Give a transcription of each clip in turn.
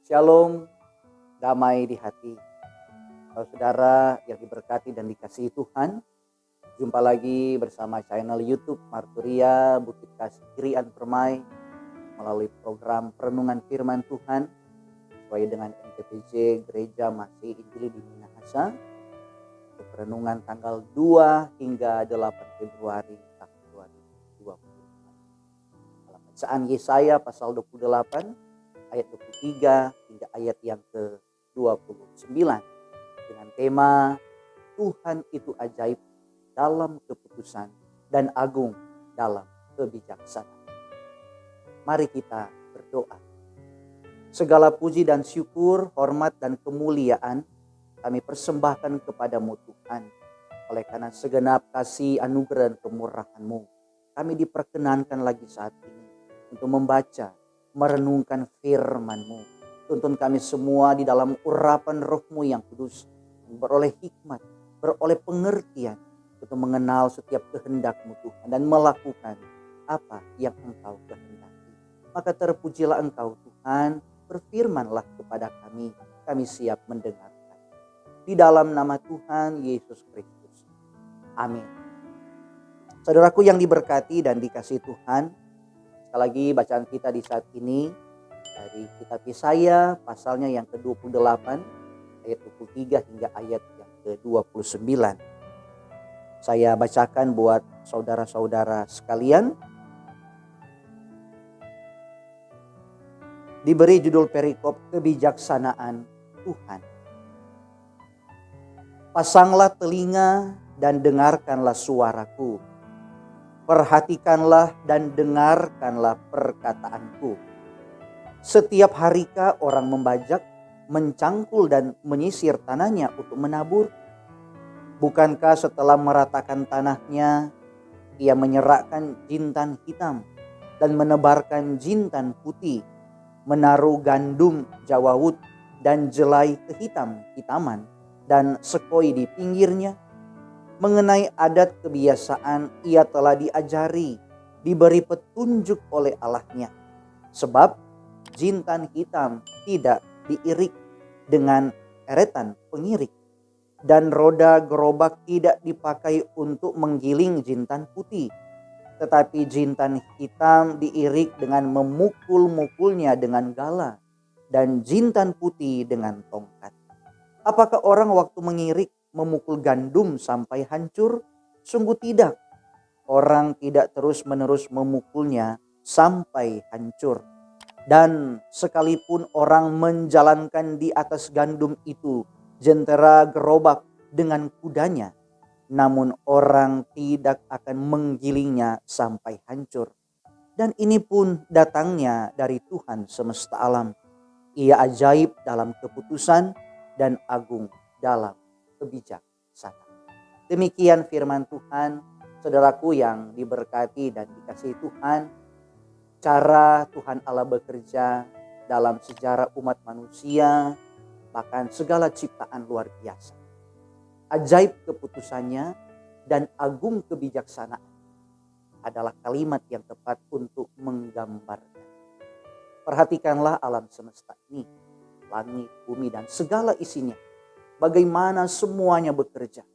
Shalom, damai di hati. Saudara yang diberkati dan dikasihi Tuhan, jumpa lagi bersama channel YouTube Marturia Bukit Kasih Kirian Permai melalui program Perenungan Firman Tuhan sesuai dengan MTPJ Gereja Masih Injili di Minahasa untuk perenungan tanggal 2 hingga 8 Februari tahun 2024. Dalam bacaan Yesaya pasal 28 ayat 23 hingga ayat yang ke-29 dengan tema Tuhan itu ajaib dalam keputusan dan agung dalam kebijaksanaan. Mari kita berdoa. Segala puji dan syukur, hormat dan kemuliaan kami persembahkan kepadamu Tuhan. Oleh karena segenap kasih, anugerah dan kemurahan-Mu, kami diperkenankan lagi saat ini untuk membaca, merenungkan firman-Mu. Tuntun kami semua di dalam urapan Roh-Mu yang kudus, beroleh hikmat, beroleh pengertian untuk mengenal setiap kehendak-Mu Tuhan dan melakukan apa yang Engkau kehendaki. Maka terpujilah Engkau Tuhan, berfirmanlah kepada kami siap mendengarkan. Di dalam nama Tuhan Yesus Kristus. Amin. Saudaraku yang diberkati dan dikasihi Tuhan, sekali lagi bacaan kita di saat ini dari kitab Yesaya pasalnya yang ke-28 ayat 23 hingga ayat yang ke-29. Saya bacakan buat saudara-saudara sekalian. Diberi judul perikop kebijaksanaan Tuhan. Pasanglah telinga dan dengarkanlah suaraku. Perhatikanlah dan dengarkanlah perkataanku. Setiap harikah orang membajak, mencangkul dan menyisir tanahnya untuk menabur? Bukankah setelah meratakan tanahnya, ia menyerakkan jintan hitam dan menebarkan jintan putih, menaruh gandum jawawut dan jelai kehitam-hitaman dan sekoi di pinggirnya? Mengenai adat kebiasaan ia telah diajari, diberi petunjuk oleh Allahnya. Sebab jintan hitam tidak diirik dengan eretan pengirik, dan roda gerobak tidak dipakai untuk menggiling jintan putih. Tetapi jintan hitam diirik dengan memukul-mukulnya dengan gala, dan jintan putih dengan tongkat. Apakah orang waktu mengirik memukul gandum sampai hancur? Sungguh tidak. Orang tidak terus-menerus memukulnya sampai hancur. Dan sekalipun orang menjalankan di atas gandum itu jentera gerobak dengan kudanya, namun orang tidak akan menggilingnya sampai hancur. Dan ini pun datangnya dari Tuhan semesta alam. Ia ajaib dalam keputusan dan agung dalam kebijaksanaan. Demikian firman Tuhan, saudaraku yang diberkati dan dikasihi Tuhan. Cara Tuhan Allah bekerja dalam sejarah umat manusia, bahkan segala ciptaan luar biasa. Ajaib keputusannya dan agung kebijaksanaan adalah kalimat yang tepat untuk menggambarkan. Perhatikanlah alam semesta ini, langit, bumi dan segala isinya. Bagaimana semuanya bekerja.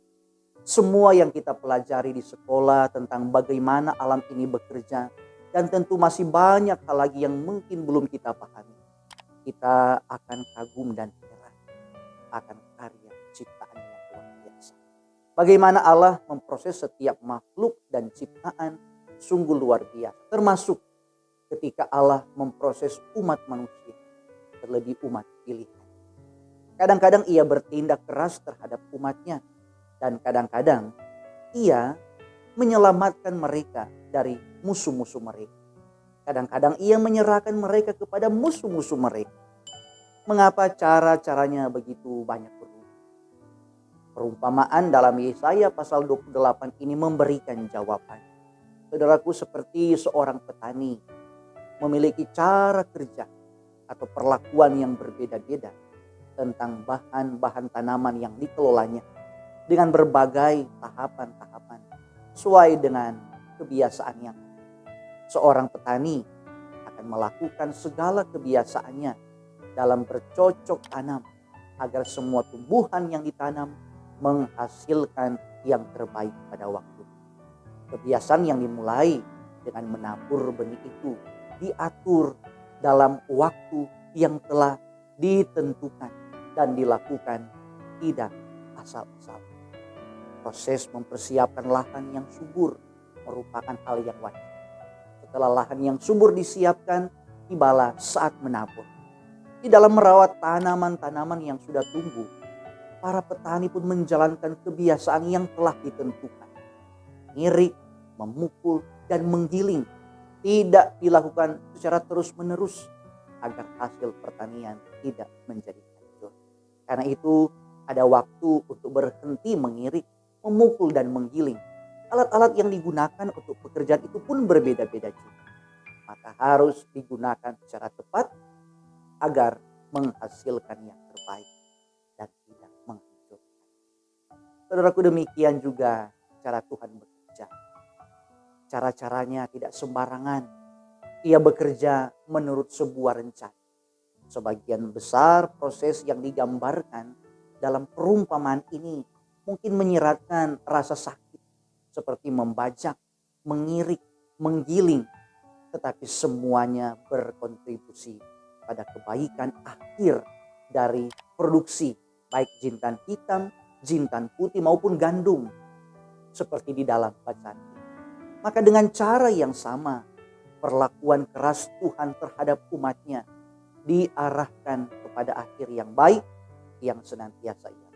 Semua yang kita pelajari di sekolah tentang bagaimana alam ini bekerja. Dan tentu masih banyak hal lagi yang mungkin belum kita pahami. Kita akan kagum dan heran akan karya ciptaan yang luar biasa. Bagaimana Allah memproses setiap makhluk dan ciptaan sungguh luar biasa. Termasuk ketika Allah memproses umat manusia, terlebih umat pilihan. Kadang-kadang ia bertindak keras terhadap umatnya. Dan kadang-kadang ia menyelamatkan mereka dari musuh-musuh mereka. Kadang-kadang ia menyerahkan mereka kepada musuh-musuh mereka. Mengapa cara-caranya begitu banyak berubah? Perumpamaan dalam Yesaya pasal 28 ini memberikan jawaban. Saudaraku, seperti seorang petani memiliki cara kerja atau perlakuan yang berbeda-beda tentang bahan-bahan tanaman yang dikelolanya dengan berbagai tahapan-tahapan sesuai dengan kebiasaan yang ada. Seorang petani akan melakukan segala kebiasaannya dalam bercocok tanam agar semua tumbuhan yang ditanam menghasilkan yang terbaik pada waktu. Kebiasaan yang dimulai dengan menabur benih itu diatur dalam waktu yang telah ditentukan dan dilakukan tidak asal-asal. Proses mempersiapkan lahan yang subur merupakan hal yang wajar. Setelah lahan yang subur disiapkan, tibalah saat menabur. Di dalam merawat tanaman-tanaman yang sudah tumbuh, para petani pun menjalankan kebiasaan yang telah ditentukan. Mengirik, memukul, dan menggiling tidak dilakukan secara terus-menerus agar hasil pertanian tidak menjadi hancur. Karena itu ada waktu untuk berhenti mengirik, memukul, dan menggiling. Alat-alat yang digunakan untuk pekerjaan itu pun berbeda-beda juga. Maka harus digunakan secara tepat agar menghasilkan yang terbaik dan tidak menghancurkan. Saudaraku, demikian juga cara Tuhan bekerja. Cara-caranya tidak sembarangan. Ia bekerja menurut sebuah rencana. Sebagian besar proses yang digambarkan dalam perumpamaan ini mungkin menyiratkan rasa sakit seperti membajak, mengirik, menggiling. Tetapi semuanya berkontribusi pada kebaikan akhir dari produksi baik jintan hitam, jintan putih maupun gandum seperti di dalam bacaan ini. Maka dengan cara yang sama perlakuan keras Tuhan terhadap umatnya diarahkan kepada akhir yang baik yang senantiasa ia.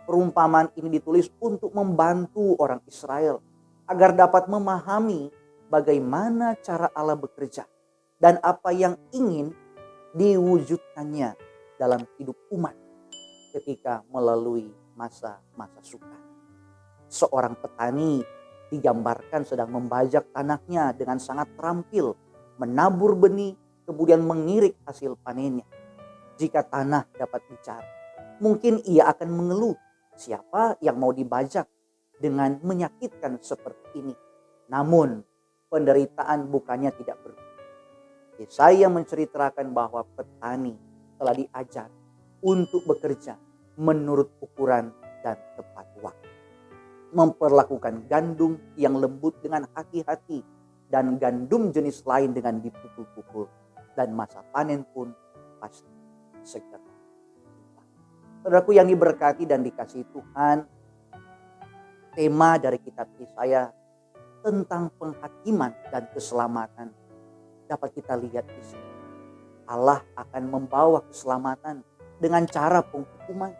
Perumpamaan ini ditulis untuk membantu orang Israel agar dapat memahami bagaimana cara Allah bekerja dan apa yang ingin diwujudkannya dalam hidup umat ketika melalui masa-masa sukar. Seorang petani digambarkan sedang membajak tanahnya dengan sangat terampil, menabur benih, kemudian mengirik hasil panennya. Jika tanah dapat bicara, mungkin ia akan mengeluh, siapa yang mau dibajak dengan menyakitkan seperti ini. Namun penderitaan bukannya tidak berguna. Yesaya menceritakan bahwa petani telah diajar untuk bekerja menurut ukuran dan tepat waktu. Memperlakukan gandum yang lembut dengan hati-hati dan gandum jenis lain dengan dipukul-pukul, dan masa panen pun pasti segera. Saudaraku yang diberkati dan dikasihi Tuhan, tema dari kitab Yesaya tentang penghakiman dan keselamatan dapat kita lihat di sini. Allah akan membawa keselamatan dengan cara penghukuman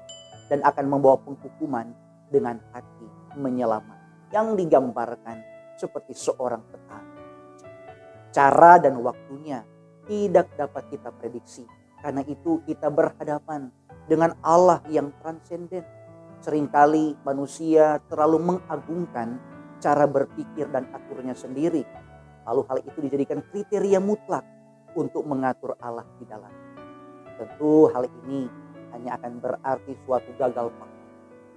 dan akan membawa penghukuman dengan hati menyelamatkan yang digambarkan seperti seorang petani. Cara dan waktunya tidak dapat kita prediksi. Karena itu kita berhadapan dengan Allah yang transenden. Seringkali manusia terlalu mengagungkan cara berpikir dan aturnya sendiri. Lalu hal itu dijadikan kriteria mutlak untuk mengatur Allah di dalam. Tentu hal ini hanya akan berarti suatu gagal paham.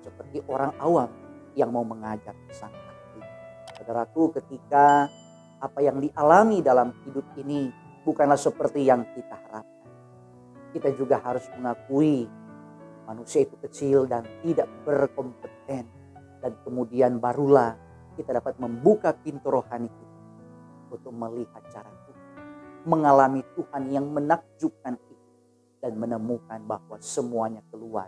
Seperti orang awam yang mau mengajar sang ahli. Saudaraku, ketika apa yang dialami dalam hidup ini bukanlah seperti yang kita harapkan, kita juga harus mengakui manusia itu kecil dan tidak berkompeten. Dan kemudian barulah kita dapat membuka pintu rohani kita untuk melihat cara Tuhan, mengalami Tuhan yang menakjubkan itu, dan menemukan bahwa semuanya keluar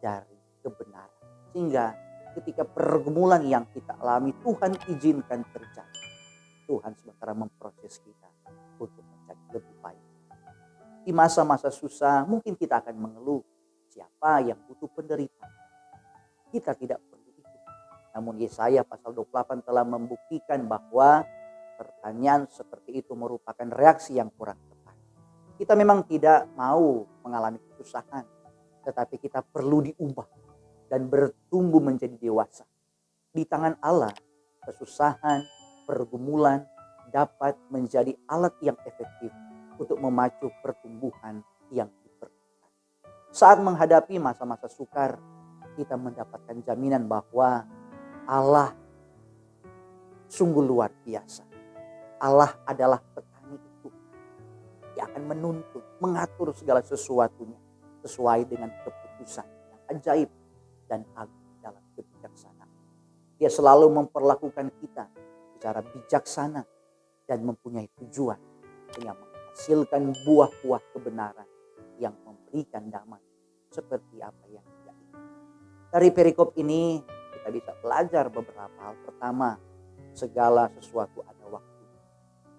dari kebenaran. Sehingga ketika pergumulan yang kita alami Tuhan izinkan terjadi, Tuhan sementara memproses kita untuk menjadi lebih baik. Di masa-masa susah mungkin kita akan mengeluh, siapa yang butuh penderitaan? Kita tidak perlu itu. Namun Yesaya pasal 28 telah membuktikan bahwa pertanyaan seperti itu merupakan reaksi yang kurang tepat. Kita memang tidak mau mengalami kesusahan, tetapi kita perlu diubah dan bertumbuh menjadi dewasa. Di tangan Allah, kesusahan, pergumulan dapat menjadi alat yang efektif untuk memacu pertumbuhan yang diperlukan. Saat menghadapi masa-masa sukar, kita mendapatkan jaminan bahwa Allah sungguh luar biasa. Allah adalah petani itu. Dia akan menuntun, mengatur segala sesuatunya sesuai dengan keputusan yang ajaib dan agung dalam kebijaksanaan. Dia selalu memperlakukan kita secara bijaksana dan mempunyai tujuan yang menghasilkan buah-buah kebenaran yang memberikan damai seperti apa yang dia inginkan. Dari perikop ini kita bisa belajar beberapa hal. Pertama, segala sesuatu ada waktu.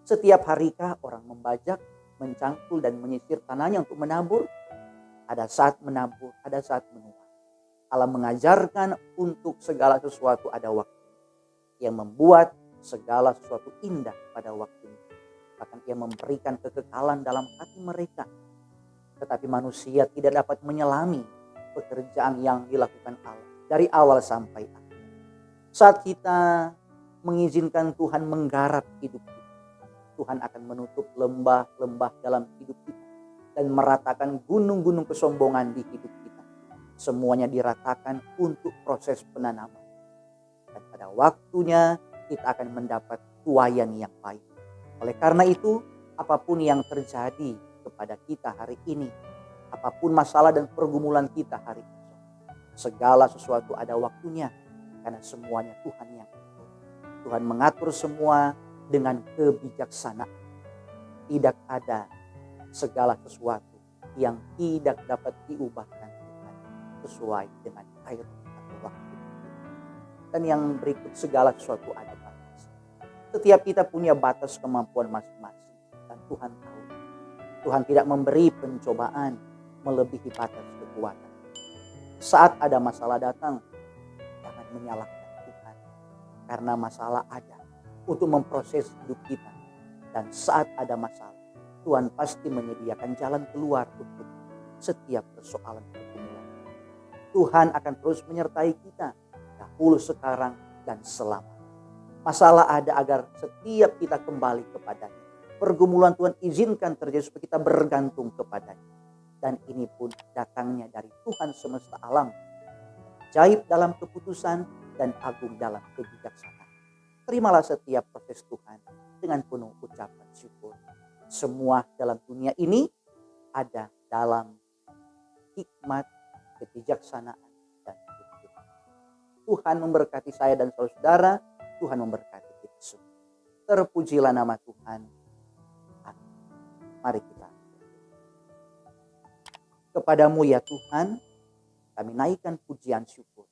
Setiap harikah orang membajak, mencangkul dan menyisir tanahnya untuk menabur? Ada saat menabur, ada saat menuai. Allah mengajarkan untuk segala sesuatu ada waktu. Yang membuat segala sesuatu indah pada waktunya. Bahkan ia memberikan kekekalan dalam hati mereka. Tetapi manusia tidak dapat menyelami pekerjaan yang dilakukan Allah dari awal sampai akhir. Saat kita mengizinkan Tuhan menggarap hidup kita, Tuhan akan menutup lembah-lembah dalam hidup kita dan meratakan gunung-gunung kesombongan di hidup kita. Semuanya diratakan untuk proses penanaman. Dan pada waktunya kita akan mendapat tuaian yang baik. Oleh karena itu, apapun yang terjadi kepada kita hari ini, apapun masalah dan pergumulan kita hari ini, segala sesuatu ada waktunya, karena semuanya Tuhan yang atur. Tuhan mengatur semua dengan kebijaksanaan. Tidak ada segala sesuatu yang tidak dapat diubahkan Tuhan sesuai dengan air atau waktu. Dan yang berikut, segala sesuatu ada batas. Setiap kita punya batas kemampuan masing-masing dan Tuhan tahu. Tuhan tidak memberi pencobaan melebihi batas kekuatan. Saat ada masalah datang, jangan menyalahkan Tuhan. Karena masalah ada untuk memproses hidup kita. Dan saat ada masalah, Tuhan pasti menyediakan jalan keluar untuk setiap persoalan pergumulan. Tuhan akan terus menyertai kita dahulu, sekarang, dan selama. Masalah ada agar setiap kita kembali kepadanya. Pergumulan Tuhan izinkan terjadi supaya kita bergantung kepadanya. Dan ini pun datangnya dari Tuhan semesta alam. Ajaib dalam keputusan dan agung dalam kebijaksanaan. Terimalah setiap proses Tuhan dengan penuh ucapan syukur. Semua dalam dunia ini ada dalam hikmat, kebijaksanaan, dan kebenaran. Tuhan memberkati saya dan saudara. Tuhan memberkati kita semua. Terpujilah nama Tuhan. Amin. Mari kita. Kepadamu ya Tuhan, kami naikkan pujian syukur.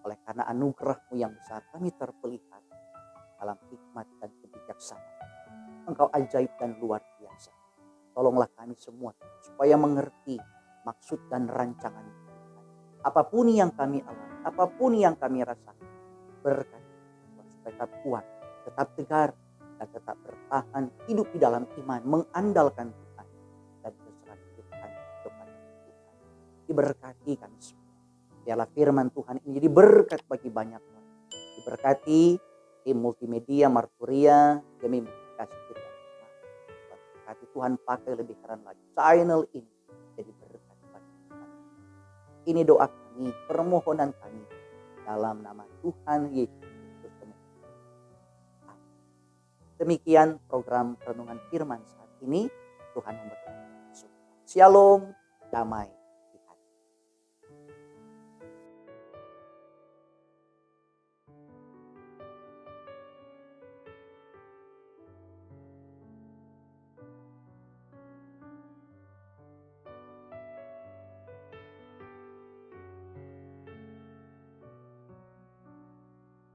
Oleh karena anugerah-Mu yang besar, kami terpelihara dalam hikmat dan kebijaksanaan. Engkau ajaib dan luar biasa. Tolonglah kami semua supaya mengerti maksud dan rancangan Tuhan. Apapun yang kami alami, apapun yang kami rasakan, berkati supaya tetap kuat, tetap tegar, dan tetap bertahan hidup di dalam iman, mengandalkan Tuhan dan berserah hidup kami kepada Tuhan. Diberkati kami semua. Biarlah firman Tuhan ini jadi berkat bagi banyak orang. Diberkati tim multimedia Marturia demi kasih kita. Berkati Tuhan pakai lebih keren lagi channel ini jadi berkat bagi Tuhan. Ini doa kami, permohonan kami dalam nama Tuhan Yesus Kristus. Demikian program renungan firman saat ini. Tuhan memberkati. Shalom, damai.